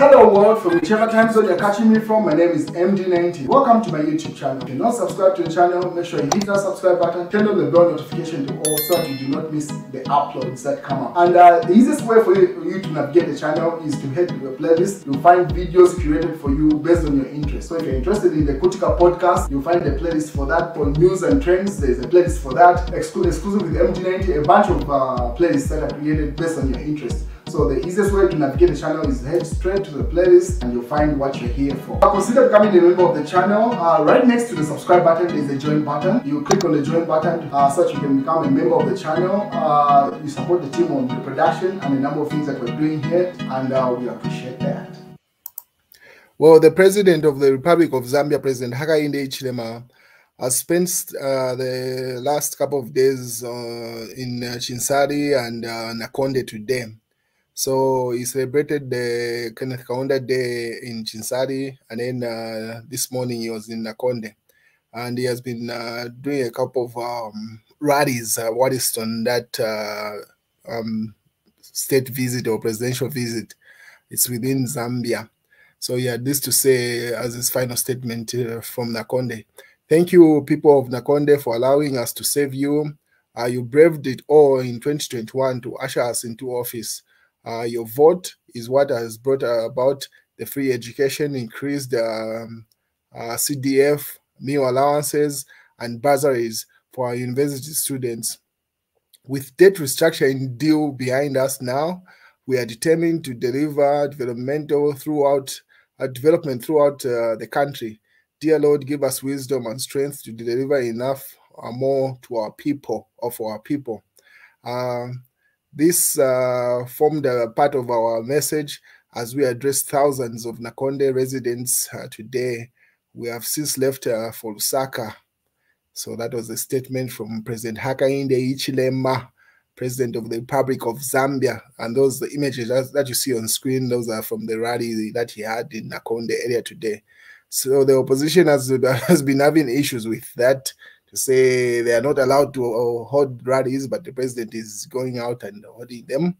Hello world, from whichever time zone you're catching me from, my name is MD90. Welcome to my YouTube channel. If you're not subscribed to the channel, make sure you hit that subscribe button, turn on the bell notification to all so that you do not miss the uploads that come up. And the easiest way for you to navigate the channel is to head to the playlist. You'll find videos curated for you based on your interest. So if you're interested in the Kutika podcast, you'll find the playlist for that. For news and trends, there's a playlist for that. Exclusive with MD90, a bunch of playlists that are created based on your interest. So the easiest way to navigate the channel is head straight to the playlist and you'll find what you're here for. Consider becoming a member of the channel. Right next to the subscribe button is the join button. You click on the join button so that you can become a member of the channel. You support the team on the production and a number of things that we're doing here, and we appreciate that. Well, the President of the Republic of Zambia, President Hakainde Hichilema, has spent the last couple of days in Chinsari and Hakainde today. So he celebrated the Kenneth Kaunda Day in Chinsari, and then this morning he was in Hakainde, and he has been doing a couple of rallies, what is on that state visit or presidential visit. It's within Zambia. So he had this to say as his final statement from Hakainde. Thank you, people of Hakainde, for allowing us to save you. You braved it all in 2021 to usher us into office. Your vote is what has brought about the free education, increased CDF, meal allowances, and bursaries for our university students. With debt restructuring deal behind us now, we are determined to deliver development throughout the country. Dear Lord, give us wisdom and strength to deliver enough or more to our people or for our people. This formed a part of our message as we address thousands of Hakainde residents today. We have since left for Lusaka. So that was a statement from President Hakainde Hichilema, President of the Republic of Zambia. And those the images that you see on screen, those are from the rally that he had in Hakainde earlier today. So the opposition has been having issues with that, to say they are not allowed to hold rallies, but the president is going out and holding them.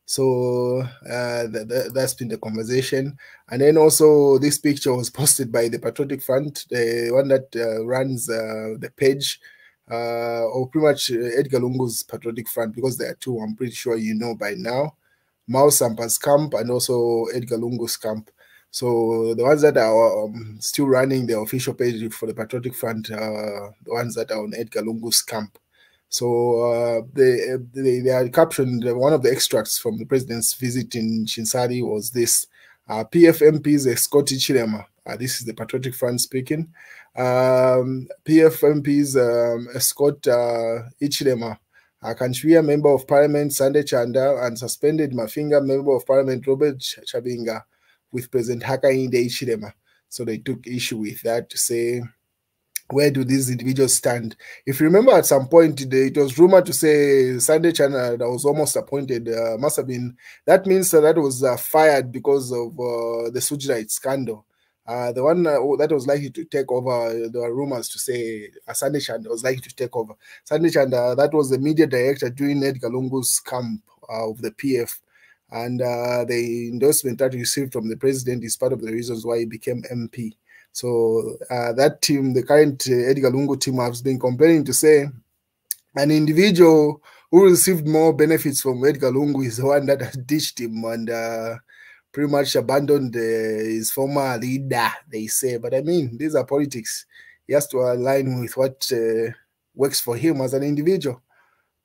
So that's been the conversation. And then also this picture was posted by the Patriotic Front, the one that runs the page, or pretty much Edgar Lungu's Patriotic Front, because there are two, I'm pretty sure you know by now. Mao Sampa's camp and also Edgar Lungu's camp. So the ones that are still running the official page for the Patriotic Front, the ones that are on Edgar Lungu's camp. So they had captioned one of the extracts from the president's visit in Chinsari was this: PF MPs escort Hichilema. This is the Patriotic Front speaking. PF MPs escort Hichilema. Kanchwia Member of Parliament Sunday Chanda and suspended Mafinga Member of Parliament Robert Chabinga with President Hakainde Hichilema. So they took issue with that to say, where do these individuals stand? If you remember, at some point it was rumored to say Sunday Chana that was almost appointed must have been, that means that was fired because of the Sujite scandal. The one that was likely to take over, there were rumors to say Sunday Chanda was likely to take over. Sunday Chanda, that was the media director during Edgar Lungu's camp of the PF. And the endorsement that he received from the president is part of the reasons why he became MP. So that team, the current Edgar Lungu team, has been complaining to say an individual who received more benefits from Edgar Lungu is the one that has ditched him and pretty much abandoned his former leader, they say. But I mean, these are politics. He has to align with what works for him as an individual.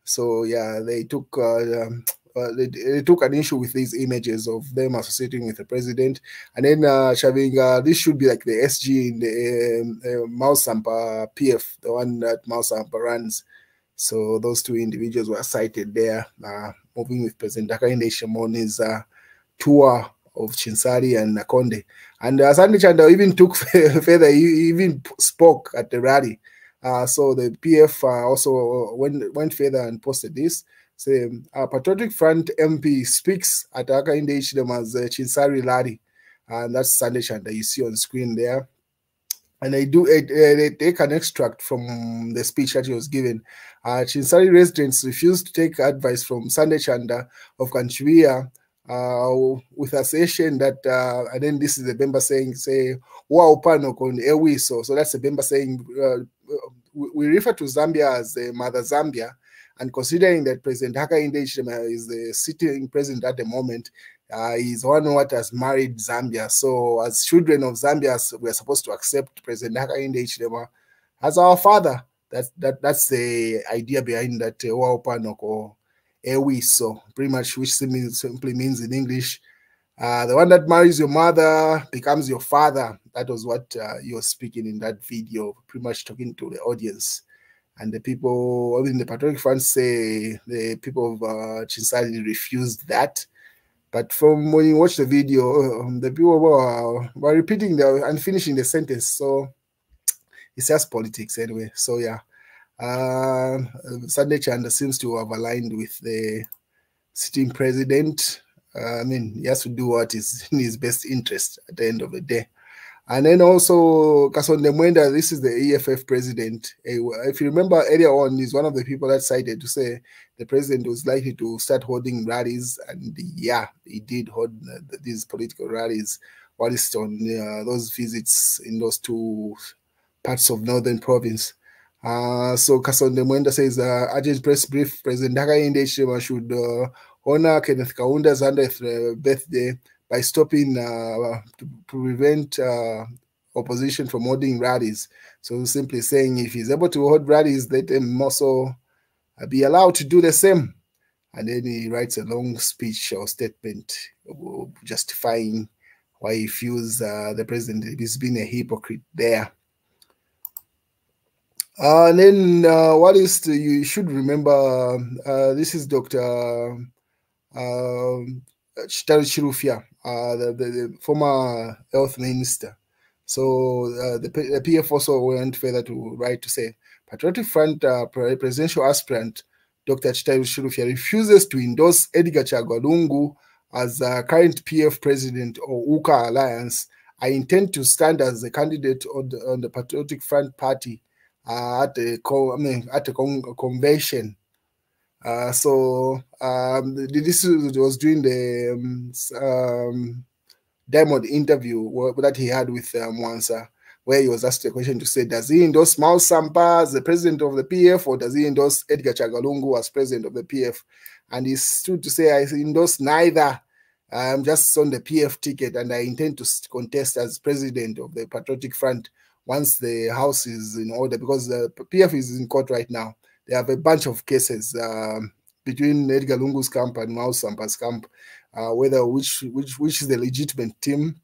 So yeah, they took they took an issue with these images of them associating with the president, and then Chabinga, this should be like the SG in the Mao Sampa PF, the one that Mao Sampa runs. So those two individuals were cited there, moving with President Hakainde Hichilema's tour of Chinsari and Hakainde. And Sunday Chanda even took further, he even spoke at the rally. So the PF also went further and posted this. Say, Patriotic Front MP speaks at Hakainde Hichilema's Chinsari rally, and that's Sunday Chanda you see on screen there. And they take an extract from the speech that he was given. Chinsari residents refused to take advice from Sunday Chanda of Kanchwia with a session that, and then this is the member saying, say, wow, panok on Ewiso. So that's the member saying, we refer to Zambia as Mother Zambia. And considering that President Hakainde Hichilema is the sitting president at the moment, he's one who has married Zambia. So as children of Zambia, we're supposed to accept President Hakainde Hichilema as our father. That's the idea behind that Waopanok or Ewiso, pretty much, which simply means in English, the one that marries your mother becomes your father. That was what you were speaking in that video, pretty much talking to the audience. And the people, I mean, the patriotic fans say the people of Chinsali refused that. But from when you watch the video, the people were repeating and finishing the sentence. So it's just politics anyway. So yeah, Sunday Chanda seems to have aligned with the sitting president. I mean, he has to do what is in his best interest at the end of the day. And then also Kasonde Mwenda, this is the EFF president. If you remember earlier on, he's one of the people that cited to say the president was likely to start holding rallies. And yeah, he did hold these political rallies while he's on those visits in those two parts of northern province. So Kasonde Mwenda says, urgent press brief, President Hakainde Hichilema should honor Kenneth Kaunda's 100th birthday by stopping to prevent opposition from holding rallies. So simply saying if he's able to hold rallies, let him also be allowed to do the same. And then he writes a long speech or statement justifying why he feels the president is being a hypocrite there. And then what is you should remember, this is Dr. Chirufya, the former health minister. So the PF also went further to write to say, Patriotic Front presidential aspirant Dr. Chirufya refuses to endorse Edgar Chagwa Lungu as current PF president or UKA Alliance. I intend to stand as a candidate on the Patriotic Front party at the convention. So this was during the Diamond interview that he had with Mwansa, where he was asked a question to say, does he endorse Mao Sampa as the president of the PF, or does he endorse Edgar Chagwa Lungu as president of the PF? And he stood to say, I endorse neither. I'm just on the PF ticket, and I intend to contest as president of the Patriotic Front once the house is in order, because the PF is in court right now. They have a bunch of cases between Edgar Lungu's camp and Mao Sampa's camp, whether which is the legitimate team.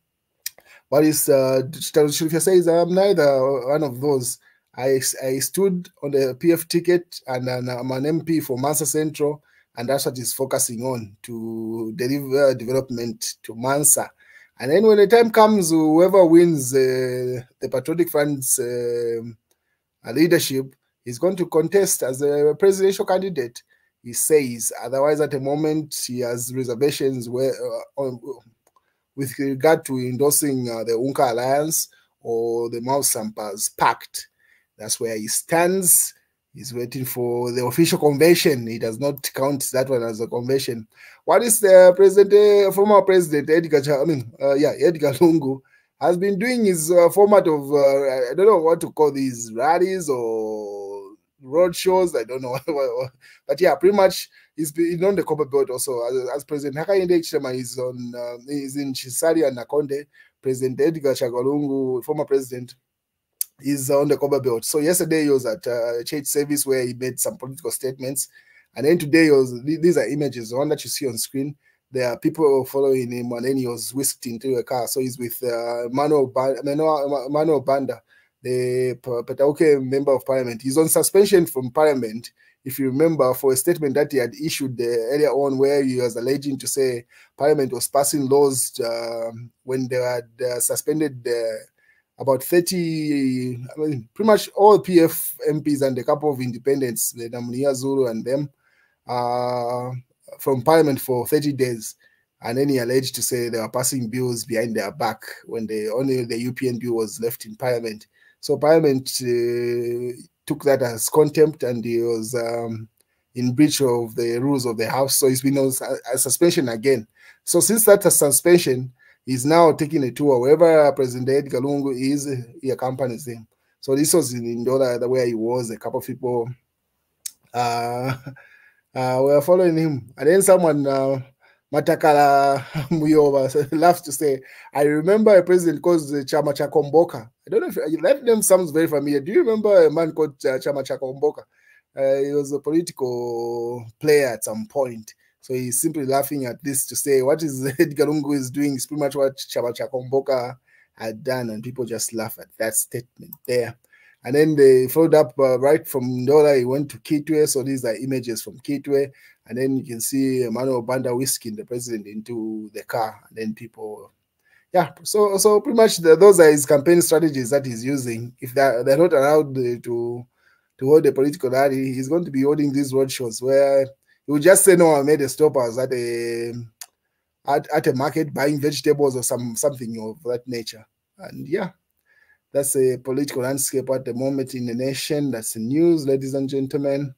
What is Chirufya says, I'm neither one of those. I stood on the PF ticket, and I'm an MP for Mansa Central, and that's what he's focusing on, to deliver development to Mansa. And then when the time comes, whoever wins the Patriotic Front's leadership is going to contest as a presidential candidate, he says. Otherwise, at the moment, he has reservations with regard to endorsing the UNCA Alliance or the Mao Sampa's Pact. That's where he stands. He's waiting for the official convention. He does not count that one as a convention. What is the former president Edgar Lungu has been doing his format of I don't know what to call these, rallies or road shows. I don't know, but yeah, pretty much he's been on the copper belt also. As President Hakainde Hichilema is in Chisari and Nakonde. President Edgar Chagwa Lungu, former president, is on the copper belt. So yesterday he was at church service where he made some political statements, and then today these are images, the one that you see on screen. There are people following him, and then he was whisked into a car. So he's with Manuel Banda, the Petauke member of parliament. He's on suspension from parliament, if you remember, for a statement that he had issued earlier on, where he was alleging to say parliament was passing laws when they had suspended about 30, I mean, pretty much all PF MPs and a couple of independents, the Namunia Zulu and them, from parliament for 30 days. And then he alleged to say they were passing bills behind their back when only the UPN bill was left in parliament. So parliament took that as contempt, and he was in breach of the rules of the house. So he's been on a suspension again. So since that suspension, he's now taking a tour. Wherever President Edgar Lungu is, he accompanies him. So this was in Ndola, where he was. A couple of people were following him. And then someone, Matakala Muyova, laughs to say, I remember a president called Chama Chakomboka. I don't know if that name sounds very familiar. Do you remember a man called Chama Chakomboka? He was a political player at some point. So he's simply laughing at this to say what is Edgar Lungu is doing is pretty much what Chama Chakomboka had done, and people just laugh at that statement there. And then they followed up right from Ndola, he went to Kitwe. So these are images from Kitwe. And then you can see Emmanuel Banda whisking the president into the car. And then people, yeah. So pretty much those are his campaign strategies that he's using. If they're not allowed to hold a political rally, he's going to be holding these road shows where he will just say, no, I made a stop. I was at a market buying vegetables or something of that nature. And yeah. That's a political landscape at the moment in the nation. That's the news, ladies and gentlemen.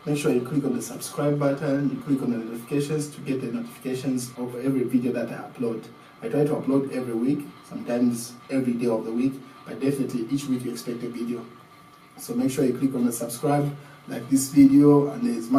Make sure you click on the subscribe button, you click on the notifications to get the notifications of every video that I upload. I try to upload every week, sometimes every day of the week, but definitely each week you expect a video. So make sure you click on the subscribe, like this video, and there's